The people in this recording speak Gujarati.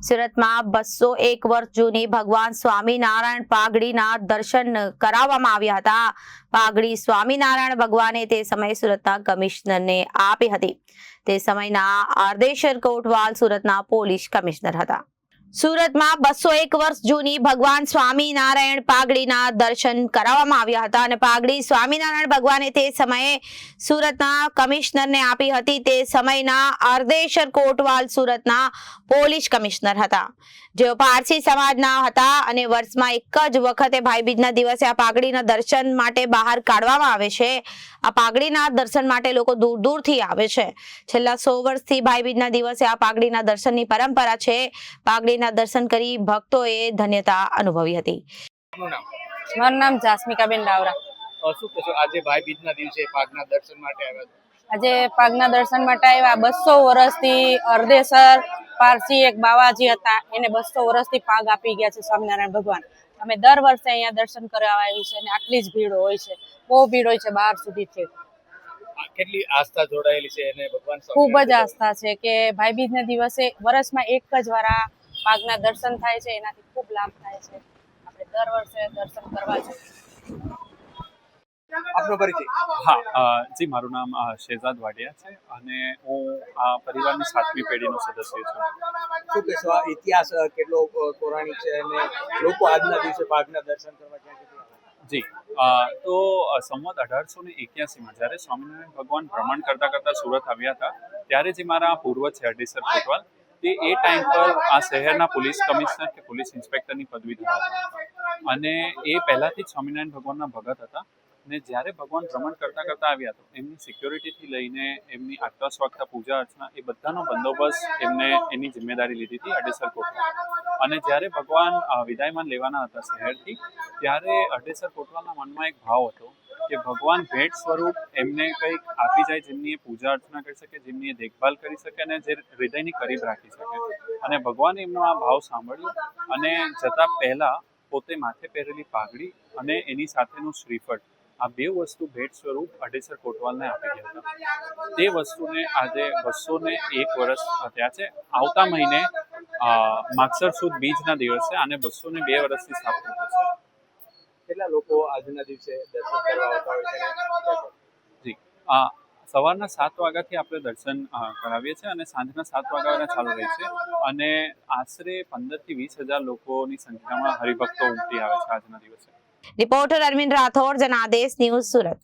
સુરતમાં 201 વર્ષ જૂની ભગવાન સ્વામિનારાયણ પાઘડીના દર્શન કરાવવામાં આવ્યા હતા. પાઘડી સ્વામિનારાયણ ભગવાને તે સમયે સુરતના કમિશનરને આપી હતી. તે સમયના આરદેશર કોટવાલ સુરતના પોલીસ કમિશનર હતા. સુરતમાં 201 વર્ષ જૂની ભગવાન સ્વામિનારાયણ પાઘડીના દર્શન કરાવવામાં આવ્યા હતા અને પાઘડી સ્વામિનારાયણ ભગવાને તે સમયે સુરતના કમિશનરને આપી હતી. તે સમયના આરદેશર કોટવાલ સુરતના પોલીસ કમિશનર હતા, જેઓ પારસી સમાજના હતા અને વર્ષમાં એક જ વખતે ભાઈબીજના દિવસે આ પાઘડીના દર્શન માટે બહાર કાઢવામાં આવે છે. આ પાઘડીના દર્શન માટે લોકો દૂર દૂરથી આવે છે. છેલ્લા 100 વર્ષથી ભાઈબીજના દિવસે આ પાઘડીના દર્શનની પરંપરા છે. પાઘડીના દર્શન કરી ભક્તોએ ધન્યતા અનુભવી હતી. મારું નામ જાસ્મિકાબેન ડાવરા. શું કહેશો, આજે ભાઈબીજના દિવસે પાઘના દર્શન માટે આવ્યા? આજે પાઘના દર્શન માટે આવ્યા. 200 વર્ષથી અર્ધેસર પારસી એક બાવાજી હતા, એને 200 વર્ષથી પાઘ આપી ગયા છે સ્વામિનારાયણ ભગવાન. અમે દર વર્ષે અહીંયા દર્શન કરવા આવી છે અને આટલી જ ભીડ હોય છે, બહુ ભીડ હોય છે બહાર સુધીથી. કેટલી આસ્થા જોડાયેલી છે અને ભગવાન ખૂબ જ આસ્થા છે કે ભાઈબીજના દિવસે વર્ષમાં એક જ વાર આ પાઘના દર્શન થાય છે, એનાથી ખૂબ લાભ થાય છે. આપણે દર વર્ષે દર્શન કરવા જોઈએ. આપનો પરિચય? હા જી, મારું નામ શહેજાદ વાડિયા છે અને હું આ પરિવારની 7મી પેઢીનો સદસ્ય છું. શું કહેશો, આ ઇતિહાસ કેટલો પૌરાણિક છે અને લોકો આજના દિવસે પાઘના દર્શન કરવા ક્યાંથી આવે? જી, તો સંવત 1881માં જ્યારે સ્વામિનારાયણ ભગવાન ભ્રમણ કરતા સુરત આવ્યા હતા, ત્યારે જે મારા પૂર્વજ છે અરડેસર કોટવાલ, તે એ ટાઈમ પર આ શહેરના પોલીસ કમિશનર કે પોલીસ ઇન્સ્પેક્ટરની પદવી ધરાવતા હતા અને એ પહેલાથી જ સ્વામિનારાયણ ભગવાનના ભગત હતા. ને જ્યારે ભગવાન ભ્રમણ કરતા આવ્યા તો એમની સિક્યોરિટીથી લઈને એમની આટલા સ્વાગતા પૂજા અર્ચના એ બધાનો બંદોબસ્ત એમને એની જિમ્મેદારી લીધી હતી અરડેસર કોટવાલ. અને જ્યારે ભગવાન વિદાયમાન લેવાના હતા શહેરથી, ત્યારે અરડેસર કોટવાલના મનમાં એક ભાવ હતો કે ભગવાન ભેટ સ્વરૂપ એમને કંઈક આપી જાય, જેમની એ પૂજા અર્ચના કરી શકે, જેમની એ દેખભાલ કરી શકે અને જે હૃદયની કરીબ રાખી શકે. અને ભગવાને એમનો આ ભાવ સાંભળ્યો અને જતા પહેલા પોતે માથે પહેરેલી પાઘડી અને એની સાથેનું શ્રીફળ, આ બે વસ્તુ ભેટ સ્વરૂપ અરડેસર કોટવાલને આપી ગયા હતા. તે વસ્તુને આજે 201 વર્ષ થયા છે. આવતા મહિને માગસર સુદ બીજના દિવસે આને 202 વર્ષથી સ્થાપના થશે. કેટલા લોકો આજના દિવસે દર્શન કરવા આવતા હોય છે? જી, સવારના 7 વાગ્યાથી આપણે દર્શન કરાવીએ છીએ અને સાંજના 7 વાગ્યાના ચાલુ રહે છે અને આશરે 15 થી 20 હજાર લોકોની સંખ્યામાં હરિભક્તો ઉમટી આવે છે આજના દિવસે. Reporter Arvind Rathod, Janadesh news, Surat.